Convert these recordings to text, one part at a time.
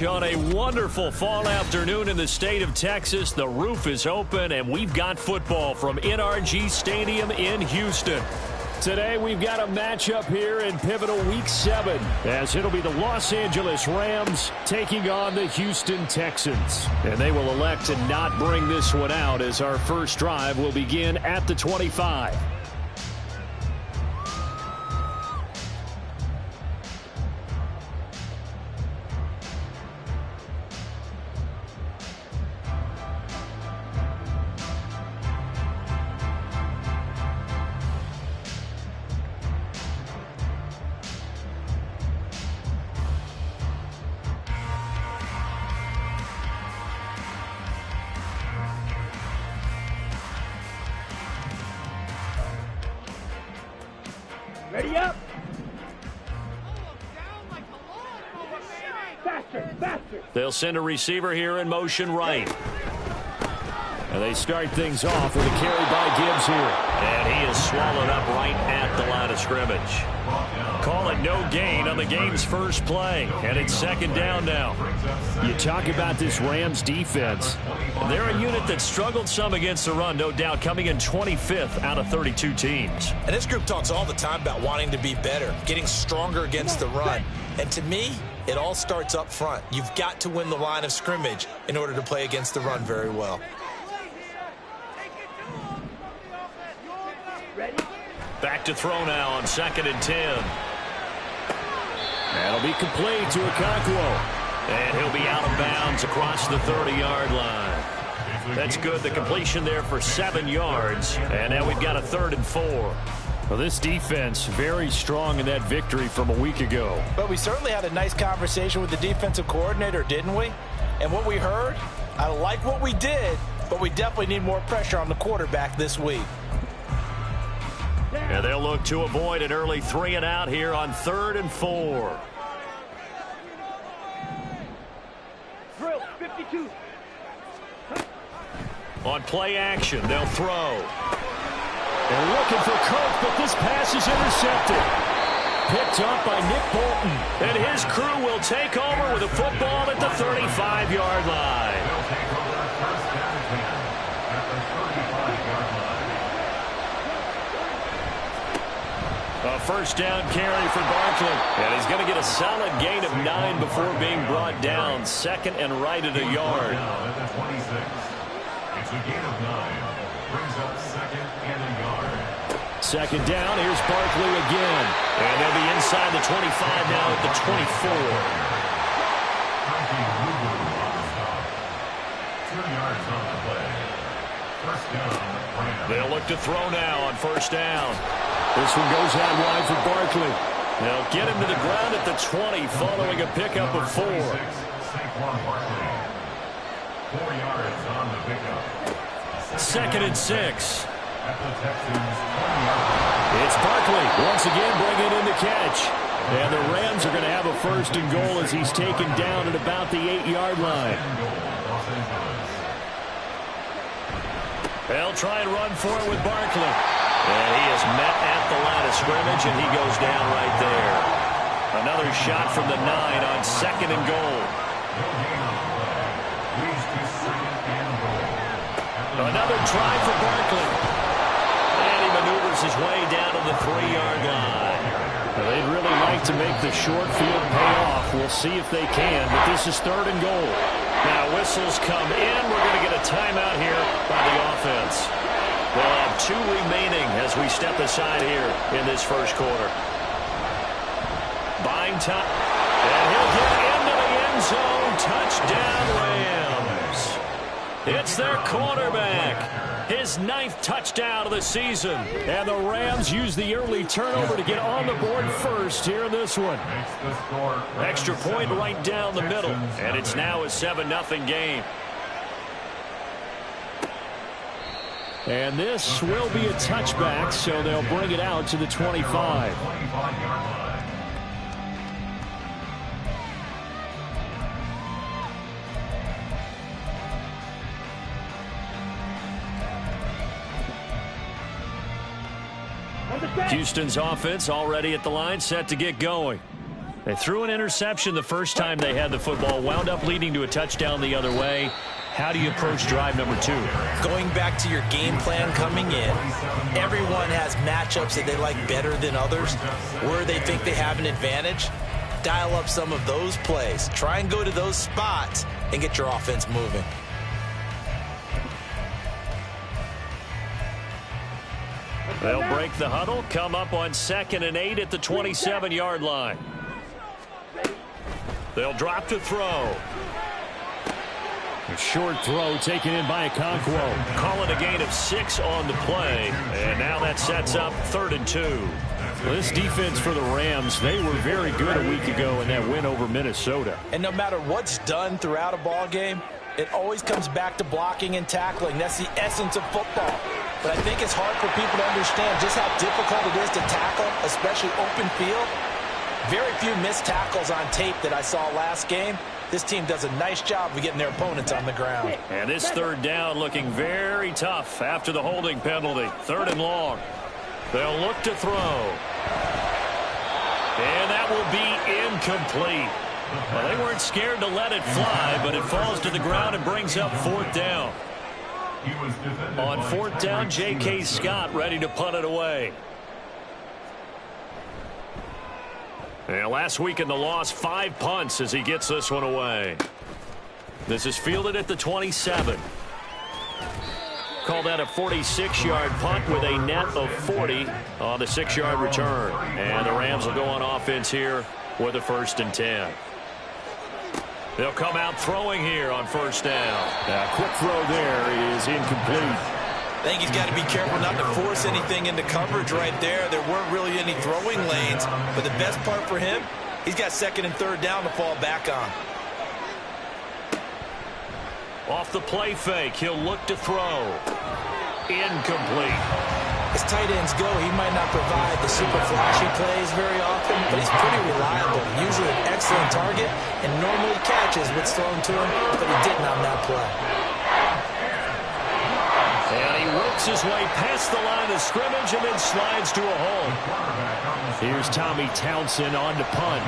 On a wonderful fall afternoon in the state of Texas, the roof is open, and we've got football from NRG Stadium in Houston. Today, we've got a matchup here in pivotal Week 7, as it'll be the Los Angeles Rams taking on the Houston Texans. And they will elect to not bring this one out, as our first drive will begin at the 25. Ready up. Faster, faster. They'll send a receiver here in motion right. And they start things off with a carry by Gibbs here. And he is swallowed up right at the line of scrimmage. Call it no gain on the game's first play. And it's second down now. You talk about this Rams defense. They're a unit that struggled some against the run, no doubt, coming in 25th out of 32 teams. And this group talks all the time about wanting to be better, getting stronger against the run. And to me, it all starts up front. You've got to win the line of scrimmage in order to play against the run very well. Back to throw now on 2nd and 10. That'll be complete to Okonkwo. And he'll be out of bounds across the 30-yard line. That's good. The completion there for 7 yards. And now we've got a 3rd and 4. Well, this defense very strong in that victory from a week ago. But we certainly had a nice conversation with the defensive coordinator, didn't we? And what we heard, I like what we did, but we definitely need more pressure on the quarterback this week. And they'll look to avoid an early 3 and out here on 3rd and 4. Drill, 52. On play action, they'll throw. They're looking for Cook, but this pass is intercepted. Picked up by Nick Bolton. And his crew will take over with a football at the 35-yard line. A first down carry for Barkley. And he's going to get a solid gain of 9 before being brought down. 2nd and right at a yard. It's a gain of 9. Brings up 2nd and a yard. 2nd down. Here's Barkley again. And they'll be inside the 25 now at the 24. 2 yards on the play. First down. They'll look to throw now on first down. This one goes out wide for Barkley. They'll get him to the ground at the 20 following a pickup of 4. 4 yards on the pickup. 2nd and 6. At the Texans' 20-yard. It's Barkley once again bringing in the catch. And the Rams are going to have a 1st and goal as he's taken down at about the 8-yard line. They'll try and run for it with Barkley. And he is met at the line of scrimmage, and he goes down right there. Another shot from the 9 on 2nd and goal. Another try for Barkley. And he maneuvers his way down to the 3-yard line. Well, they'd really like to make the short field pay off. We'll see if they can, but this is 3rd and goal. Now whistles come in. We're going to get a timeout here by the offense. They'll have 2 remaining as we step aside here in this first quarter. Buying time. And he'll get into the end zone. Touchdown, Rams. It's their quarterback. His 9th touchdown of the season. And the Rams use the early turnover to get on the board first here in this one. Extra point right down the middle. And it's now a 7-0 game. And this will be a touchback, so they'll bring it out to the 25. Houston's offense already at the line, set to get going. They threw an interception the first time they had the football, wound up leading to a touchdown the other way. How do you approach drive number 2? Going back to your game plan coming in, everyone has matchups that they like better than others, where they think they have an advantage. Dial up some of those plays. Try and go to those spots and get your offense moving. They'll break the huddle, come up on 2nd and 8 at the 27-yard line. They'll drop to throw. A short throw taken in by Okonkwo. Call it a gain of 6 on the play. And now that sets up 3rd and 2. Well, this defense for the Rams, they were very good a week ago in that win over Minnesota. And no matter what's done throughout a ball game, it always comes back to blocking and tackling. That's the essence of football. But I think it's hard for people to understand just how difficult it is to tackle, especially open field. Very few missed tackles on tape that I saw last game. This team does a nice job of getting their opponents on the ground. And this 3rd down looking very tough after the holding penalty. 3rd and long. They'll look to throw. And that will be incomplete. Well, they weren't scared to let it fly, but it falls to the ground and brings up 4th down. On 4th down, J.K. Scott ready to punt it away. And last week in the loss, 5 punts as he gets this one away. This is fielded at the 27. Call that a 46-yard punt with a net of 40 on the 6-yard return. And the Rams will go on offense here with a 1st and 10. They'll come out throwing here on 1st down. A quick throw there is incomplete. I think he's got to be careful not to force anything into coverage right there. There weren't really any throwing lanes, but the best part for him, he's got 2nd and 3rd down to fall back on. Off the play fake, he'll look to throw. Incomplete. As tight ends go, he might not provide the super flashy plays very often, but he's pretty reliable. Usually an excellent target and normally catches what's thrown to him, but he didn't on that play. And he works his way past the line of scrimmage and then slides to a hole. Here's Tommy Townsend on to punt.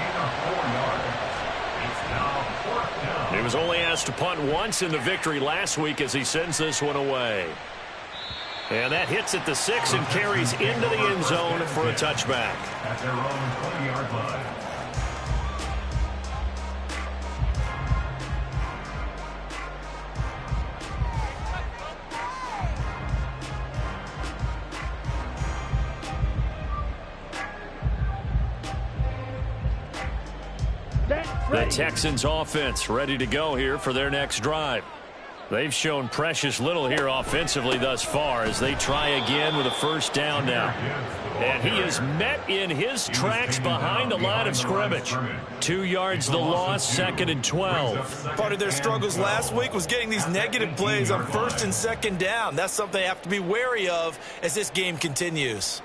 He was only asked to punt once in the victory last week as he sends this one away. And that hits at the 6 and carries into the end zone for a touchback. At their own 20-yard line. The Texans offense ready to go here for their next drive. They've shown precious little here offensively thus far as they try again with a 1st down now. And he is met in his tracks behind the line of scrimmage. 2 yards the loss, 2nd and 12. Part of their struggles last week was getting these negative plays on 1st and 2nd down. That's something they have to be wary of as this game continues.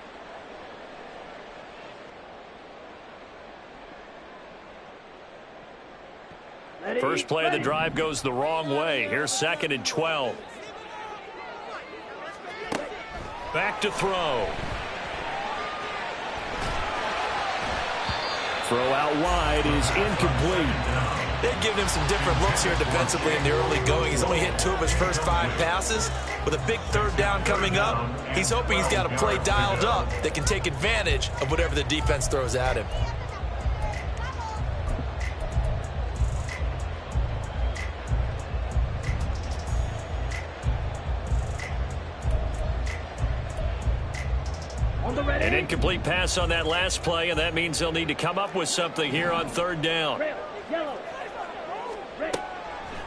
First play of the drive goes the wrong way. Here's 2nd and 12. Back to throw. Throw out wide is incomplete. They've given him some different looks here defensively in the early going. He's only hit 2 of his first 5 passes. With a big 3rd down coming up, he's hoping he's got a play dialed up that can take advantage of whatever the defense throws at him. An incomplete pass on that last play, and that means they'll need to come up with something here on 3rd down.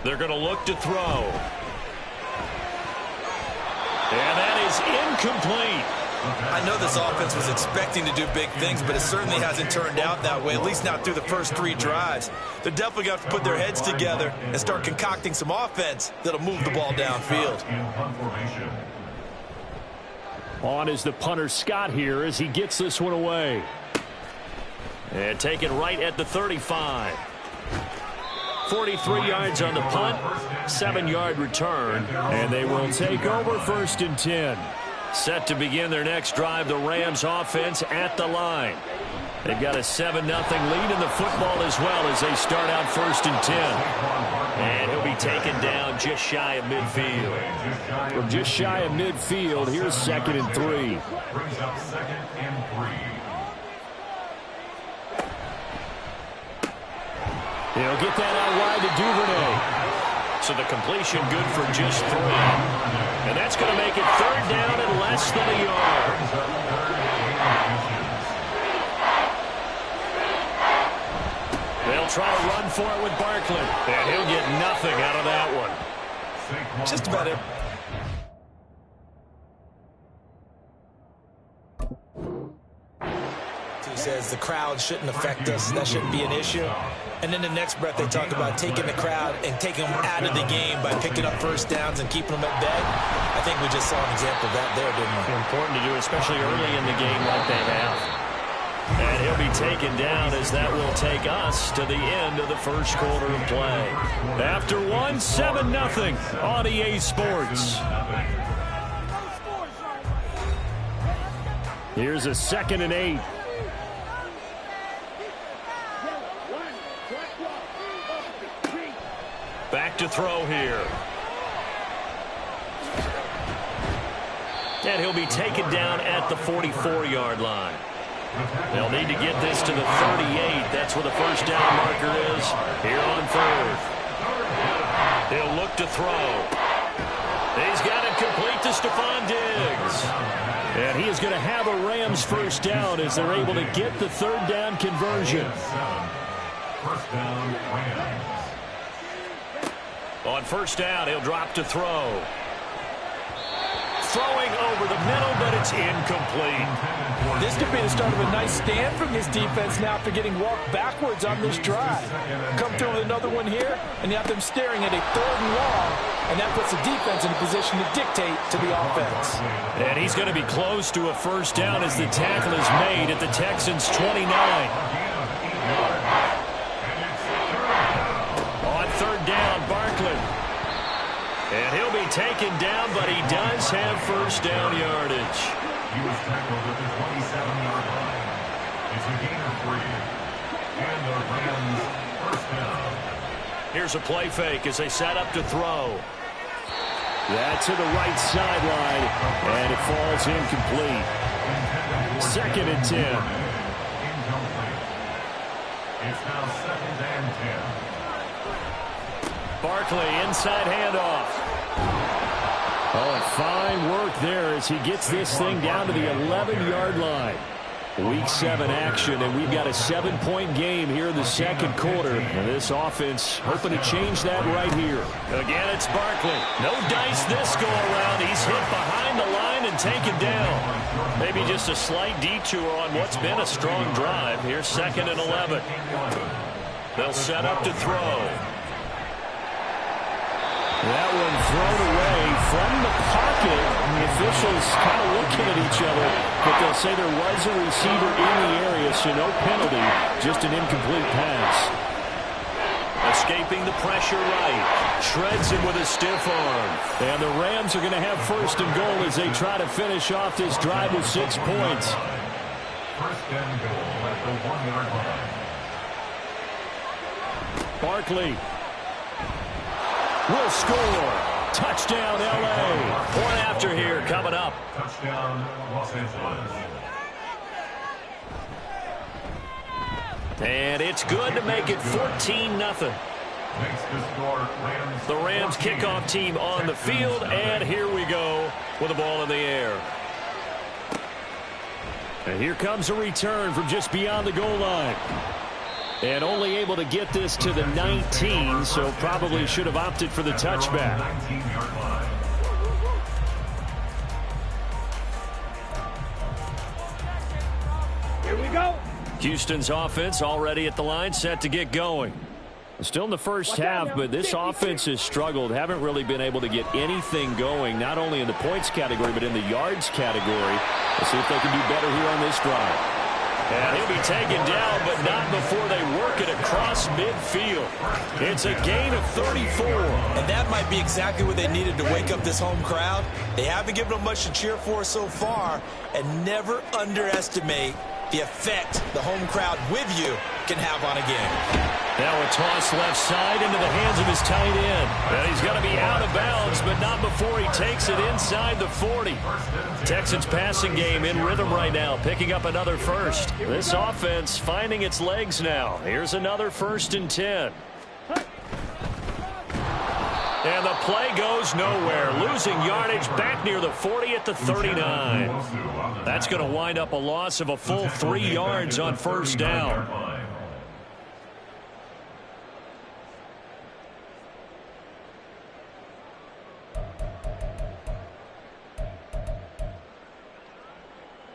They're going to look to throw. And that is incomplete. I know this offense was expecting to do big things, but it certainly hasn't turned out that way, at least not through the first 3 drives. They're definitely going to have to put their heads together and start concocting some offense that'll move the ball downfield. On is the punter Scott here as he gets this one away. And taken right at the 35. 43 yards on the punt, 7-yard return, and they will take over 1st and 10. Set to begin their next drive, the Rams offense at the line. They've got a 7-0 lead in the football as well as they start out 1st and 10. And he'll be taken down just shy of midfield. From just shy of midfield, here's 2nd and 3. Brings up 2nd and 3. He'll get that out wide to Duvernay. So the completion good for just 3. And that's going to make it 3rd down and less than a yard. They'll try to run for it with Barkley. And he'll get nothing out of that one. Just about it. He says the crowd shouldn't affect us. That shouldn't be an issue. And then the next breath they talk about taking the crowd and taking them out of the game by picking up 1st downs and keeping them at bay. I think we just saw an example of that there, didn't we? Important to do, especially early in the game like they have. And he'll be taken down as that will take us to the end of the 1st quarter of play. After 1, 7-0 on EA Sports. Here's a 2nd and 8. Back to throw here. And he'll be taken down at the 44-yard line. They'll need to get this to the 38. That's where the 1st down marker is here on 3rd. He'll look to throw. He's got it complete to Stephon Diggs. And he is going to have a Rams 1st down as they're able to get the 3rd down conversion. 1st down, Rams. On 1st down, he'll drop to throw. Throwing over the middle, but it's incomplete. This could be the start of a nice stand from this defense now after getting walked backwards on this drive. Come through with another one here, and you have them staring at a 3rd and long, and that puts the defense in a position to dictate to the offense. And he's going to be close to a 1st down as the tackle is made at the Texans' 29. On 3rd down, Barkley. And he'll be taken down, but he does have 1st down yardage. He was tackled at the 27-yard line. It's a gain of 3. And the Rams 1st down. Here's a play fake as they set up to throw. That's to the right sideline, and it falls incomplete. 2nd and 10. Incomplete. It's now 2nd and 10. Barkley, inside handoff. Oh, and fine work there as he gets this thing down to the 11-yard line. Week 7 action, and we've got a 7-point game here in the 2nd quarter. And this offense hoping to change that right here. Again, it's Barkley. No dice this go around. He's hit behind the line and taken down. Maybe just a slight detour on what's been a strong drive. Here's 2nd and 11. They'll set up to throw. That one thrown away from the pocket. The officials kind of looking at each other, but they'll say there was a receiver in the area, so no penalty, just an incomplete pass. Escaping the pressure right. Shreds him with a stiff arm. And the Rams are going to have 1st and goal as they try to finish off this drive with 6 points. 1st and goal at the 1-yard line. Barkley will score. Touchdown, L.A. Point after here coming up. Touchdown, Los Angeles. And it's good to make it 14-0. Makes the score Rams. The Rams 14, kickoff team on the field, and here we go with the ball in the air. And here comes a return from just beyond the goal line. And only able to get this to the 19, so probably should have opted for the touchback. 19-yard line. Here we go. Houston's offense already at the line, set to get going. Still in the first half, but this offense has struggled. Haven't really been able to get anything going, not only in the points category, but in the yards category. Let's see if they can do better here on this drive. And he'll be taken down, but not before they work it across midfield. It's a gain of 34. And that might be exactly what they needed to wake up this home crowd. They haven't given them much to cheer for so far, and never underestimate the effect the home crowd with you can have on a game. Now a toss left side into the hands of his tight end. And he's going to be out of bounds, but not before he takes it inside the 40. Texans passing game in rhythm right now, picking up another first. This offense finding its legs now. Here's another 1st and 10. And the play goes nowhere. Losing yardage back near the 40 at the 39. That's going to wind up a loss of a full 3 yards on first down.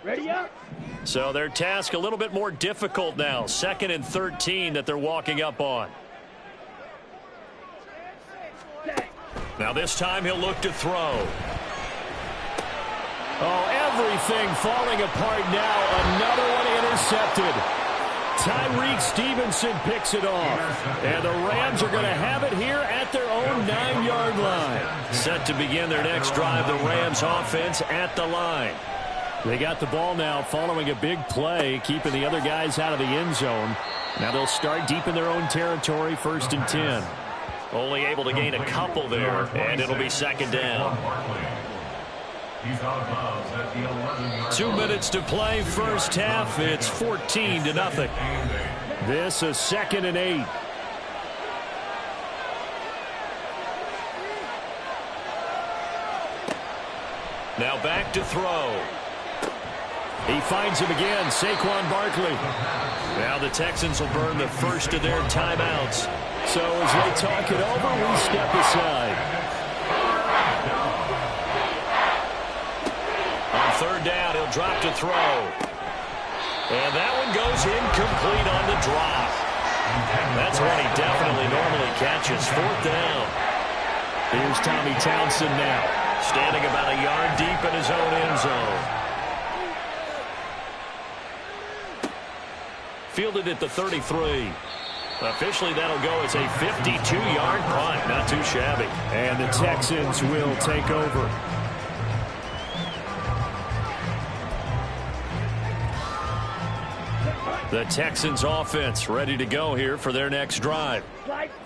Ready up. So their task a little bit more difficult now. 2nd and 13 that they're walking up on. Now this time he'll look to throw. Oh, everything falling apart now. Another one intercepted. Tyreek Stevenson picks it off. And the Rams are going to have it here at their own 9-yard line. Set to begin their next drive, the Rams offense at the line. They got the ball now following a big play, keeping the other guys out of the end zone. Now they'll start deep in their own territory, 1st and 10. Only able to gain a couple there, and it'll be 2nd down. 2 minutes to play, first half. It's 14-0. This is 2nd and 8. Now back to throw. He finds him again, Saquon Barkley. Now the Texans will burn the first of their timeouts. So as they talk it over, we step aside. On 3rd down, he'll drop to throw. And that one goes incomplete on the drop. That's one he definitely normally catches. 4th down. Here's Tommy Townsend now, standing about a yard deep in his own end zone. Fielded at the 33. Officially, that'll go as a 52-yard punt. Not too shabby. And the Texans will take over. The Texans offense ready to go here for their next drive.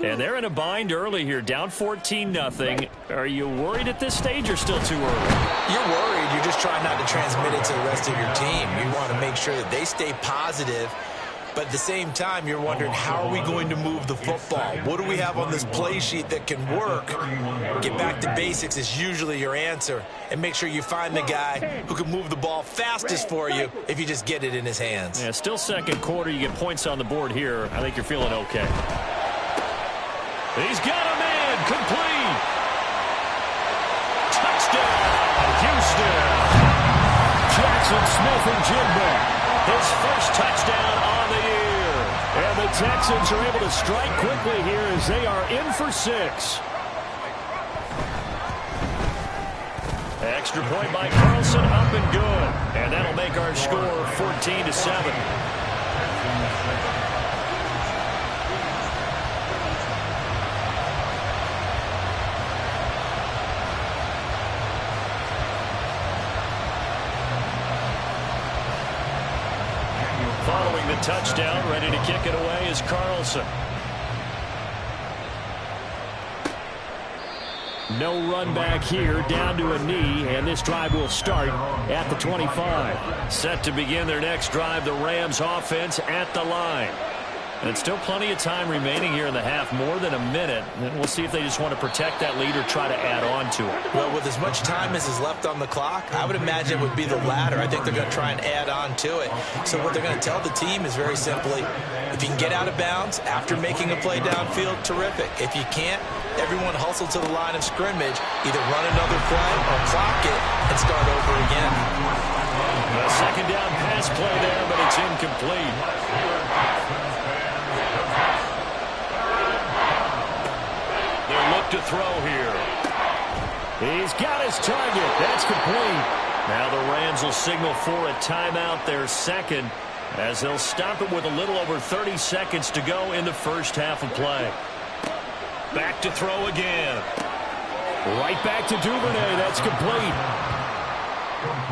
And they're in a bind early here, down 14-0. Are you worried at this stage or still too early? You're worried. You're just trying not to transmit it to the rest of your team. You want to make sure that they stay positive. But at the same time, you're wondering, how are we going to move the football? What do we have on this play sheet that can work? Get back to basics is usually your answer. And make sure you find the guy who can move the ball fastest for you if you just get it in his hands. Yeah, still 2nd quarter. You get points on the board here. I think you're feeling okay. He's got a man. Complete. Touchdown, Houston. Jackson Smith-Njigba. His first touchdown on the year. And the Texans are able to strike quickly here as they are in for 6. Extra point by Carlson, up and good. And that'll make our score 14-7. Following the touchdown, ready to kick it away is Carlson. No run back here, down to a knee, and this drive will start at the 25. Set to begin their next drive, the Rams offense at the line. And still plenty of time remaining here in the half, more than a minute. And we'll see if they just want to protect that lead or try to add on to it. Well, with as much time as is left on the clock, I would imagine it would be the latter. I think they're going to try and add on to it. So what they're going to tell the team is very simply, if you can get out of bounds after making a play downfield, terrific. If you can't, everyone hustle to the line of scrimmage, either run another play or clock it and start over again. A second down pass play there, but it's incomplete. Look to throw here. He's got his target. That's complete. Now the Rams will signal for a timeout, their second, as they'll stop it with a little over 30 seconds to go in the first half of play. Back to throw again. Right back to Duvernay. That's complete.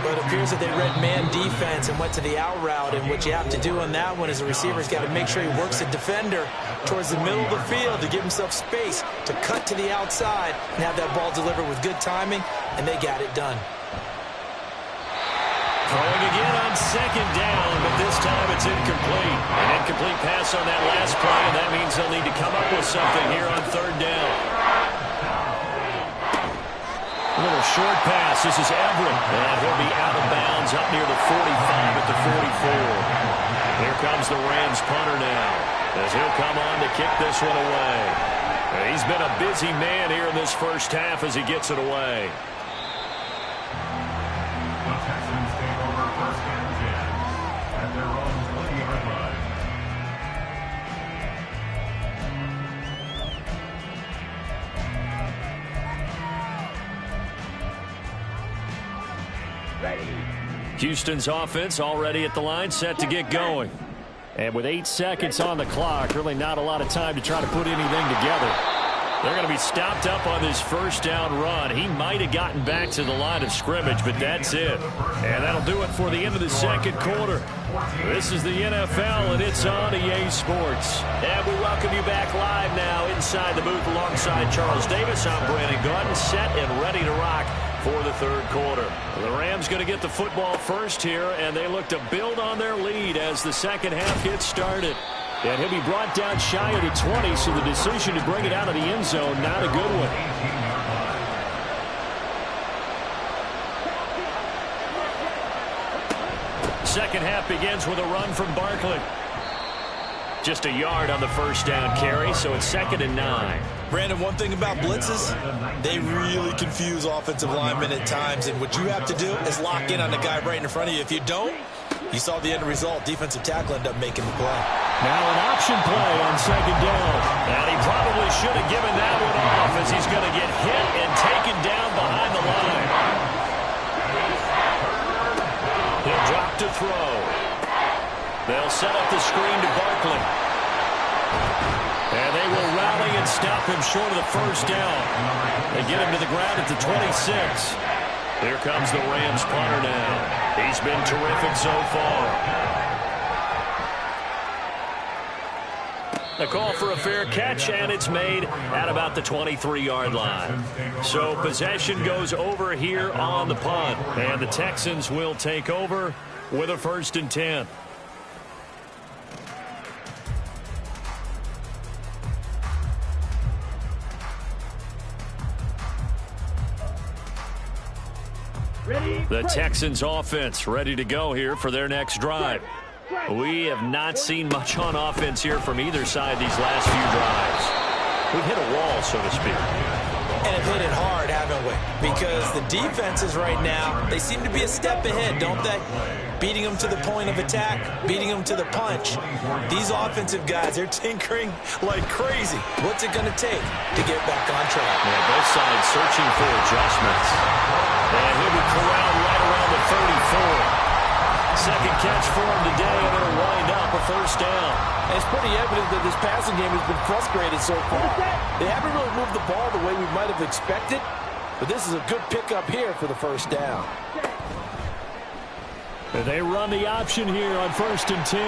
But it appears that they read man defense and went to the out route, and what you have to do on that one is the receiver's got to make sure he works the defender towards the middle of the field to give himself space to cut to the outside and have that ball delivered with good timing, and they got it done. Throwing again on second down, but this time it's incomplete. An incomplete pass on that last play, and that means they'll need to come up with something here on third down. A little short pass. This is Everett. And he'll be out of bounds up near the 45 at the 44. Here comes the Rams punter now, as he'll come on to kick this one away. He's been a busy man here in this first half as he gets it away. The Texans take over first and 10 at their own 20-yard line. Houston's offense already at the line, set to get going. And with 8 seconds on the clock, really not a lot of time to try to put anything together. They're going to be stopped up on this first down run. He might have gotten back to the line of scrimmage, but that's it. And that'll do it for the end of the second quarter. This is the NFL, and it's on EA Sports. And we welcome you back live now inside the booth alongside Charles Davis. I'm Brandon Gaudin, set and ready to rock for the third quarter. The Rams going to get the football first here, and they look to build on their lead as the second half gets started. And he'll be brought down shy of the 20, so the decision to bring it out of the end zone, not a good one. Second half begins with a run from Barkley. Just a yard on the first down carry, so it's 2nd and 9. Brandon, one thing about blitzes, they really confuse offensive linemen at times, and what you have to do is lock in on the guy right in front of you. If you don't, you saw the end result. Defensive tackle ended up making the play. Now an option play on second down. And he probably should have given that one off as he's going to get hit and taken down behind the line. He'll drop to throw. They'll set up the screen to Barkley. And they will rally and stop him short of the first down. They get him to the ground at the 26. Here comes the Rams punter now. He's been terrific so far. A call for a fair catch, and it's made at about the 23-yard line. So possession goes over here on the punt, and the Texans will take over with a 1st and 10. The Texans offense ready to go here for their next drive. We have not seen much on offense here from either side these last few drives. We've hit a wall, so to speak. And have hit it hard, haven't we? Because the defenses right now, they seem to be a step ahead, don't they? Beating them to the point of attack, beating them to the punch. These offensive guys, they're tinkering like crazy. What's it going to take to get back on track? Yeah, both sides searching for adjustments. And he'll be corralled right around the 34. Second catch for him today, and it'll wind up a 1st down. And it's pretty evident that this passing game has been frustrated so far. They haven't really moved the ball the way we might have expected, but this is a good pickup here for the 1st down. And they run the option here on 1st and 10.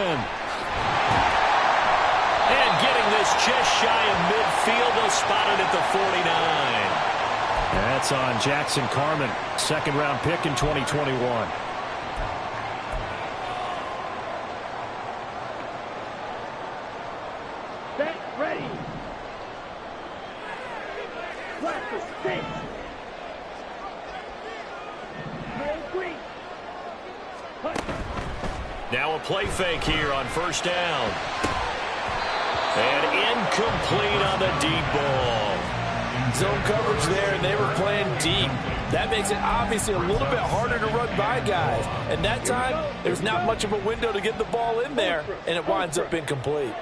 And getting this just shy of midfield, they'll spot it at the 49. That's on Jackson Carman, second-round pick in 2021. Set, ready. Flat for 6. No green. Cut. Now a play fake here on first down. And incomplete on the deep ball. Zone coverage there, and they were playing deep. That makes it obviously a little bit harder to run by guys. And that time, there's not much of a window to get the ball in there, and it winds up incomplete.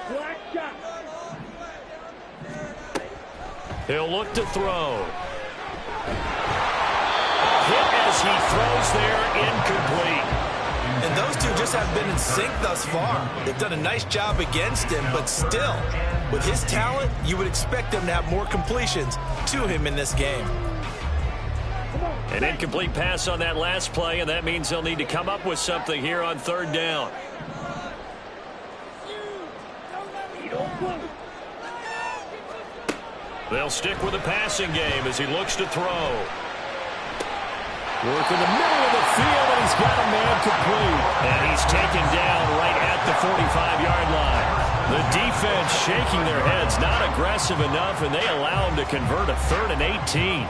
Black shot. He'll look to throw. Hit as he throws there, incomplete. And those two just have been in sync thus far. They've done a nice job against him, but still, with his talent, you would expect them to have more completions to him in this game. An incomplete pass on that last play, and that means they'll need to come up with something here on third down. They'll stick with the passing game as he looks to throw. Work in the middle of the field, and he's got a man complete. And he's taken down right at the 45-yard line. The defense shaking their heads, not aggressive enough, and they allow him to convert a 3rd and 18.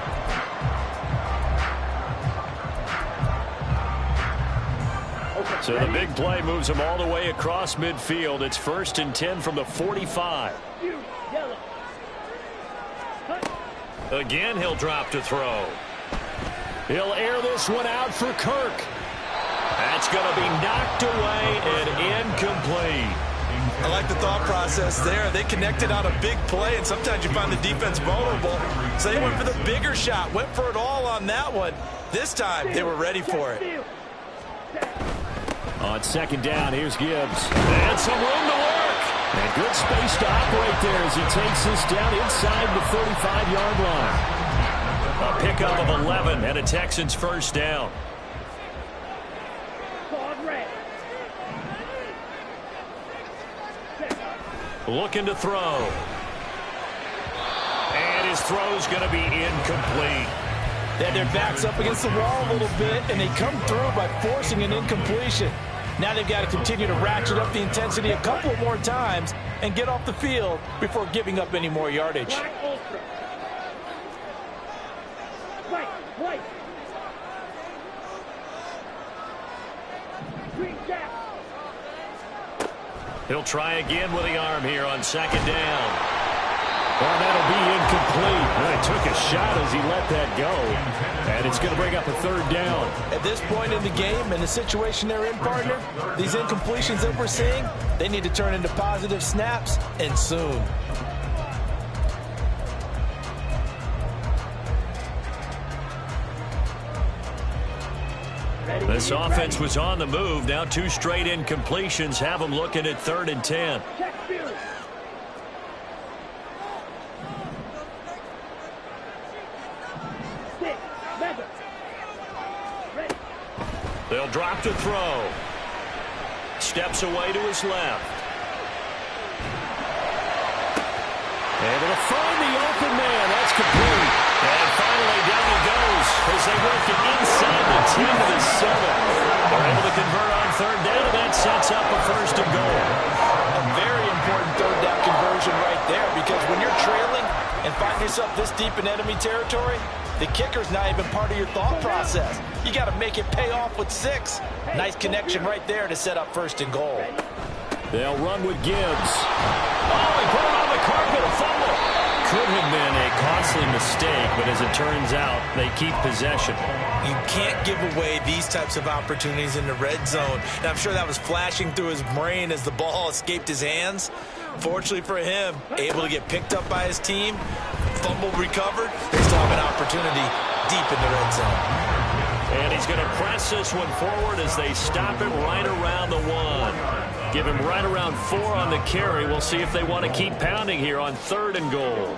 So the big play moves him all the way across midfield. It's 1st and 10 from the 45. Again, he'll drop to throw. He'll air this one out for Kirk. That's going to be knocked away and incomplete. I like the thought process there. They connected on a big play, and sometimes you find the defense vulnerable. So they went for the bigger shot, went for it all on that one. This time, they were ready for it. On second down, here's Gibbs. And some room to work. And good space to operate there as he takes this down inside the 35-yard line. A pickup of 11 and a Texans first down. Looking to throw. And his throw's going to be incomplete. They had their backs up against the wall a little bit, and they come through by forcing an incompletion. Now they've got to continue to ratchet up the intensity a couple more times and get off the field before giving up any more yardage. He'll try again with the arm here on second down. Well, that'll be incomplete. Well, he took a shot as he let that go. And it's going to bring up a 3rd down. At this point in the game and the situation they're in, partner, these incompletions that we're seeing, they need to turn into positive snaps, and soon. This offense was on the move. Now 2 straight incompletions have them looking at 3rd and 10. They'll drop to throw. Steps away to his left. Able to find the open man. That's complete. And finally down he goes as they work it inside the 10 to the 7. They're able to convert on 3rd down, and that sets up a 1st and goal. A very important 3rd down conversion right there, because when you're trailing and find yourself this deep in enemy territory, the kicker's not even part of your thought process. You got to make it pay off with 6. Nice connection right there to set up 1st and goal. They'll run with Gibbs. Oh, he put him on the carpet, a fumble. Could have been a costly mistake, but as it turns out, they keep possession. You can't give away these types of opportunities in the red zone. Now, I'm sure that was flashing through his brain as the ball escaped his hands. Fortunately for him, able to get picked up by his team, fumble recovered. They still have an opportunity deep in the red zone. And he's going to press this one forward as they stop him right around the 1. Give him right around 4 on the carry. We'll see if they want to keep pounding here on 3rd and goal.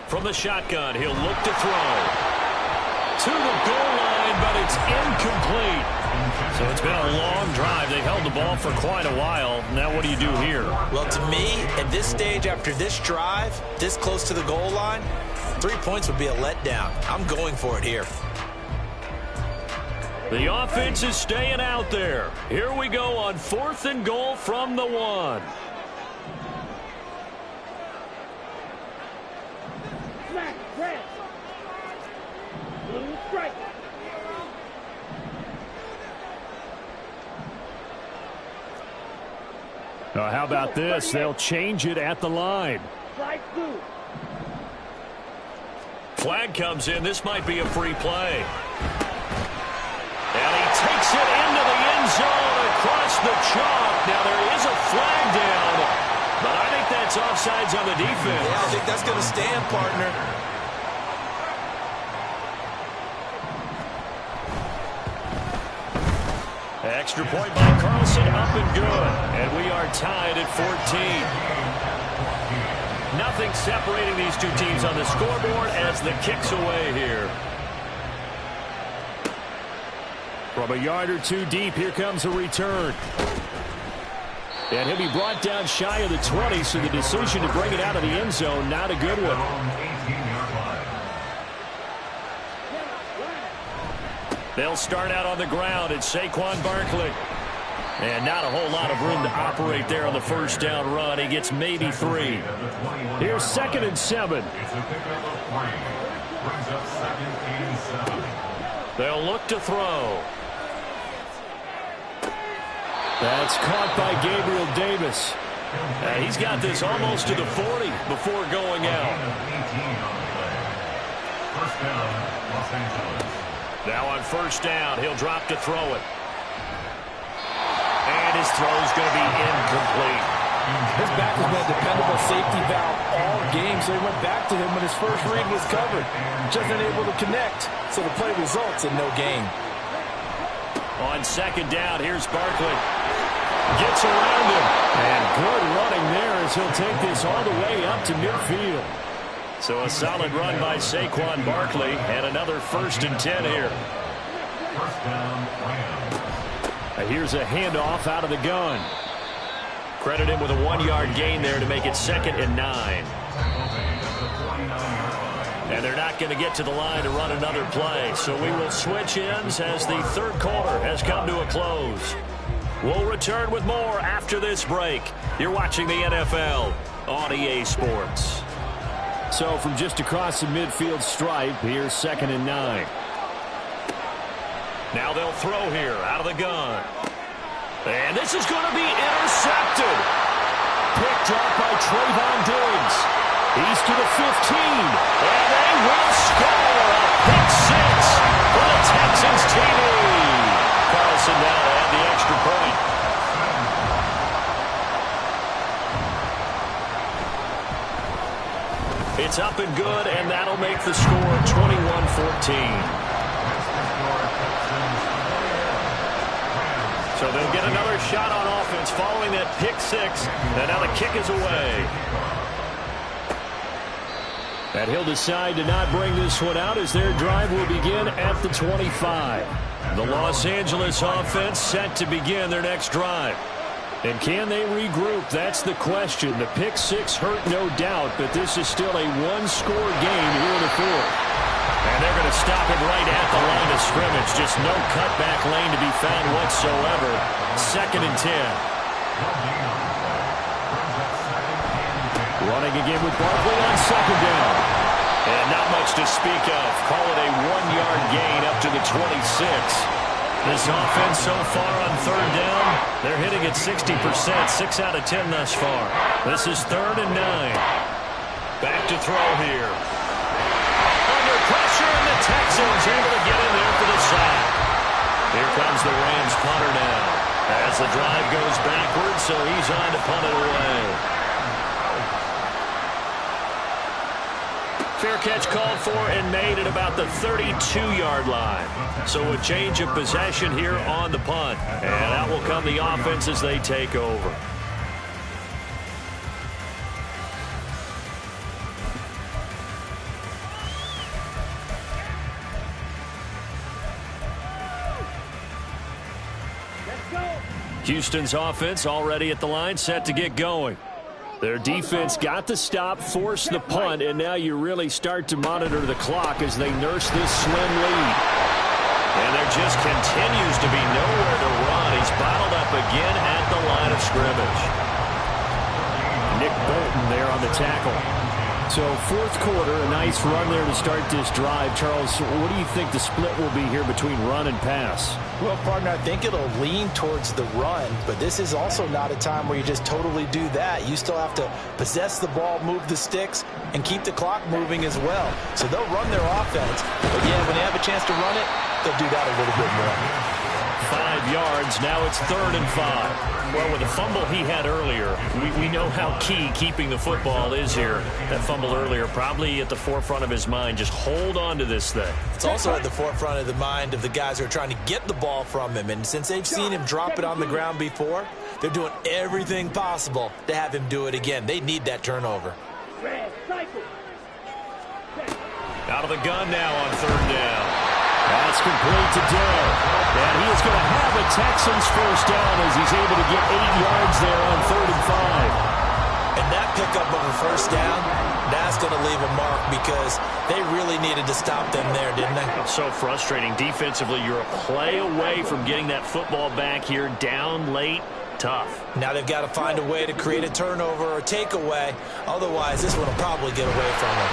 From the shotgun, he'll look to throw. to the goal line, but it's incomplete. So it's been a long drive. They held the ball for quite a while. Now what do you do here? Well, to me, at this stage, after this drive, this close to the goal line, 3 points would be a letdown. I'm going for it here. The offense is staying out there. Here we go on 4th and goal from the 1. Smack, red. Blue strike. Now, how about this? They'll change it at the line. Flag blue. Flag comes in. This might be a free play. And he takes it into the end zone across the chalk. Now, there is a flag down, but I think that's offsides on the defense. Yeah, I think that's going to stand, partner. Extra point by Carlson, up and good. And we are tied at 14. Nothing separating these two teams on the scoreboard as the kick's away here. From a yard or two deep, here comes a return. And he'll be brought down shy of the 20, so the decision to bring it out of the end zone, not a good one. They'll start out on the ground. It's Saquon Barkley. And not a whole lot of room to operate there on the first down run. He gets maybe 3. Here's 2nd and 7. They'll look to throw. That's caught by Gabriel Davis. He's got this almost to the 40 before going out. First down, Los Angeles. Now on first down, he'll drop to throw it. And his throw's going to be incomplete. His back has been a dependable safety valve all game, so he went back to him when his first read was covered. Just unable to connect, so the play results in no gain. On 2nd down, here's Barkley. Gets around him. And good running there as he'll take this all the way up to midfield. So a solid run by Saquon Barkley and another 1st and 10 here. First down, Rams. And here's a handoff out of the gun. Credit him with a 1-yard gain there to make it 2nd and 9. And they're not going to get to the line to run another play. So we will switch ends as the 3rd quarter has come to a close. We'll return with more after this break. You're watching the NFL on EA Sports. So from just across the midfield stripe, here's 2nd and 9. Now they'll throw here out of the gun. And this is going to be intercepted. Picked up by Trayvon Diggs. He's to the 15. And they will score a pick 6 for the Texans TV. Carlson now to add the extra point. It's up and good, and that'll make the score 21-14. So they'll get another shot on offense following that pick 6, and now the kick is away. And he'll decide to not bring this one out as their drive will begin at the 25. The Los Angeles offense set to begin their next drive. And can they regroup? That's the question. The pick 6 hurt, no doubt, but this is still a one-score game here in the 4th. And they're going to stop it right at the line of scrimmage. Just no cutback lane to be found whatsoever. 2nd and 10. Running again with Barkley on 2nd down. And not much to speak of. Call it a 1-yard gain up to the 26. This offense so far on 3rd down, they're hitting at 60%, 6 out of 10 thus far. This is 3rd and 9. Back to throw here. Under pressure, and the Texans able to get in there for the sack. Here comes the Rams punter now. As the drive goes backwards, so he's on to punt it away. Fair catch called for and made at about the 32-yard line. So a change of possession here on the punt. And out will come the offense as they take over. Houston's offense already at the line, set to get going. Their defense got the stop, forced the punt, and now you really start to monitor the clock as they nurse this slim lead. And there just continues to be nowhere to run. He's bottled up again at the line of scrimmage. Nick Bolton there on the tackle. So fourth quarter, a nice run there to start this drive. Charles, what do you think the split will be here between run and pass? Well, partner, I think it'll lean towards the run, but this is also not a time where you just totally do that. You still have to possess the ball, move the sticks, and keep the clock moving as well. So they'll run their offense, but yeah, when they have a chance to run it, they'll do that a little bit more. 5 yards, now it's 3rd and 5. Well, with the fumble he had earlier, we know how key keeping the football is here. That fumble earlier probably at the forefront of his mind. Just hold on to this thing. It's also at the forefront of the mind of the guys who are trying to get the ball from him. And since they've seen him drop it on the ground before, they're doing everything possible to have him do it again. They need that turnover. Out of the gun now on 3rd down. That's complete to Dell. And he is going to have a Texans first down as he's able to get 8 yards there on 3rd and 5. And that pickup of a first down, that's going to leave a mark because they really needed to stop them there, didn't they? So frustrating. Defensively, you're a play away from getting that football back here down late. Tough. Now they've got to find a way to create a turnover or takeaway. Otherwise, this one will probably get away from them.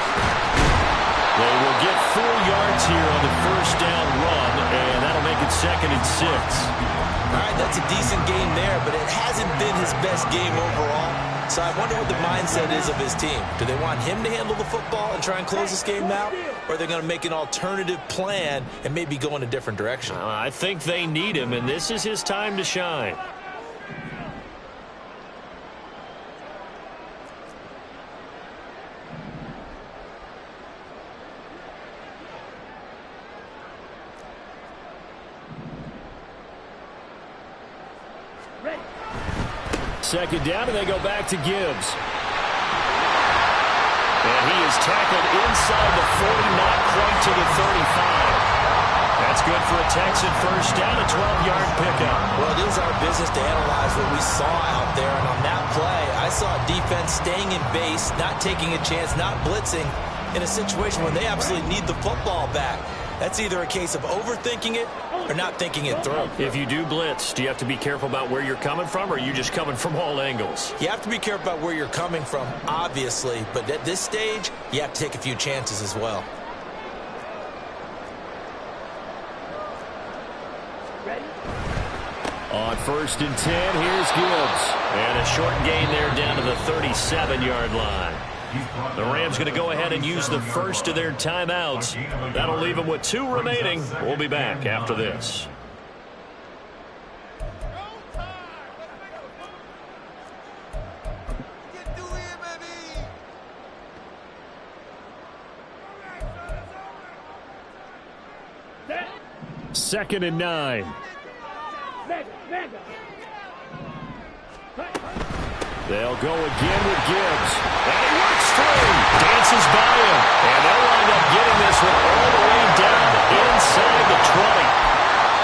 They will get 4 yards here on the first down run, and that'll make it 2nd and 6. All right, that's a decent game there, but it hasn't been his best game overall. So I wonder what the mindset is of his team. Do they want him to handle the football and try and close this game out? Or are they going to make an alternative plan and maybe go in a different direction? I think they need him, and this is his time to shine. Second down, and they go back to Gibbs. And he is tackled inside the 40, not quite to the 35. That's good for a Texan first down, a 12-yard pickup. Well, it is our business to analyze what we saw out there, and on that play, I saw defense staying in base, not taking a chance, not blitzing, in a situation where they absolutely need the football back. That's either a case of overthinking it or not thinking it through. If you do blitz, do you have to be careful about where you're coming from, or are you just coming from all angles? You have to be careful about where you're coming from, obviously, but at this stage, you have to take a few chances as well. On 1st and 10, here's Gibbs. And a short gain there down to the 37-yard line. The Rams going to go ahead and use the first of their timeouts. That'll leave them with 2 remaining. We'll be back after this. Second and 9. They'll go again with Gibbs. And he works through. Dances by him. And they'll wind up getting this one all the way down inside the 20.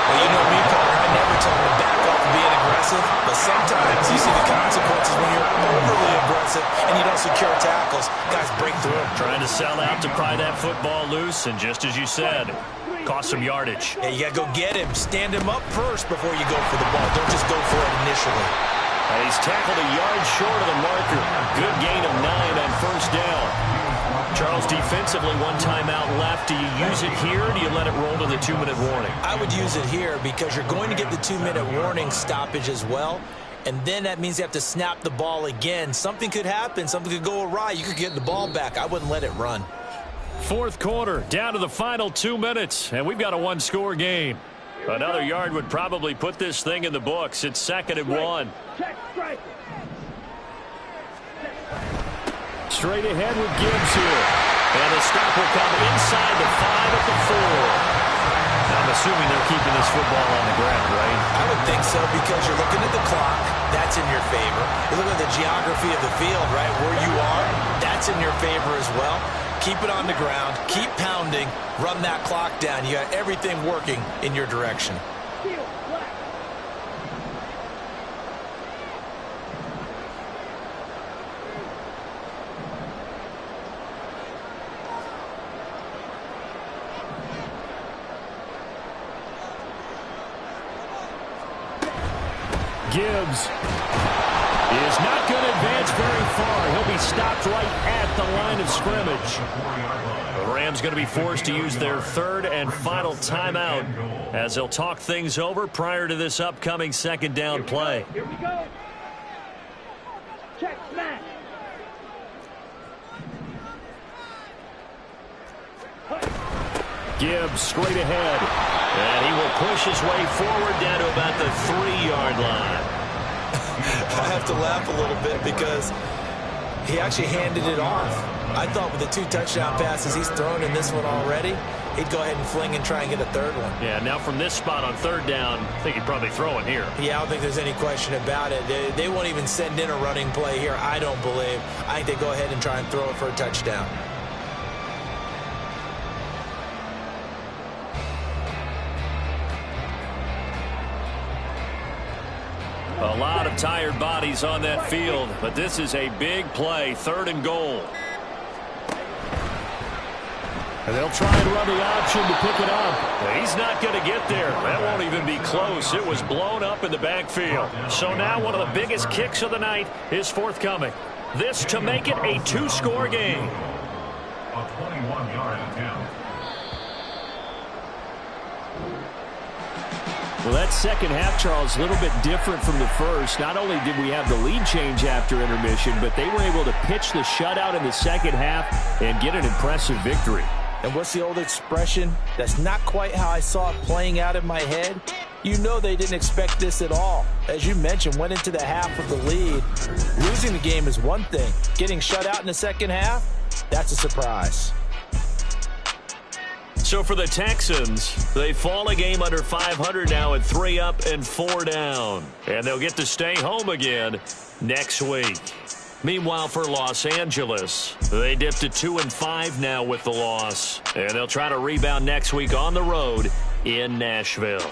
Well, you know me, partner. I never tell them to back off and being aggressive. But sometimes you see the consequences when you're overly aggressive and you don't secure tackles. Guys break through. Trying to sell out to pry that football loose. And just as you said, cost some yardage. Yeah, you got to go get him. Stand him up first before you go for the ball. Don't just go for it initially. And he's tackled a yard short of the marker. Good gain of 9 on first down. Charles, defensively, 1 timeout left. Do you use it here, or do you let it roll to the 2-minute warning? I would use it here because you're going to get the 2-minute warning stoppage as well. And then that means you have to snap the ball again. Something could happen. Something could go awry. You could get the ball back. I wouldn't let it run. Fourth quarter, down to the final 2 minutes, and we've got a 1-score game. Another yard would probably put this thing in the books. It's 2nd and 1. Straight ahead with Gibbs here. And the stop will come inside the 5 at the 4. I'm assuming they're keeping this football on the ground, right? I would think so because you're looking at the clock. That's in your favor. You're looking at the geography of the field, right? Where you are, that's in your favor as well. Keep it on the ground. Keep pounding. Run that clock down. You got everything working in your direction. Gibbs is not going to advance very far. He'll be stopped right at the line of scrimmage. The Rams going to be forced to use their third and final timeout as they'll talk things over prior to this upcoming second down play. Here we go. Check, smash. Gibbs straight ahead. And he will push his way forward down to about the 3-yard line. I have to laugh a little bit because he actually handed it off. I thought with the 2 touchdown passes he's thrown in this one already, he'd go ahead and fling and try and get a third one. Yeah, now from this spot on third down, I think he'd probably throw it here. Yeah, I don't think there's any question about it. They won't even send in a running play here, I don't believe. I think they go ahead and try and throw it for a touchdown. A lot of tired bodies on that field, but this is a big play, 3rd and goal. And they'll try and run the option to pick it up. He's not going to get there. That won't even be close. It was blown up in the backfield. So now one of the biggest kicks of the night is forthcoming. This to make it a 2-score game. A 21-yard attempt. Well, that second half, Charles, a little bit different from the first. Not only did we have the lead change after intermission, but they were able to pitch the shutout in the second half and get an impressive victory. And what's the old expression? That's not quite how I saw it playing out in my head. You know they didn't expect this at all. As you mentioned, went into the half with the lead. Losing the game is one thing. Getting shut out in the second half, that's a surprise. So for the Texans, they fall a game under 500 now at 3 up and 4 down. And they'll get to stay home again next week. Meanwhile, for Los Angeles, they dipped to 2-5 now with the loss. And they'll try to rebound next week on the road in Nashville.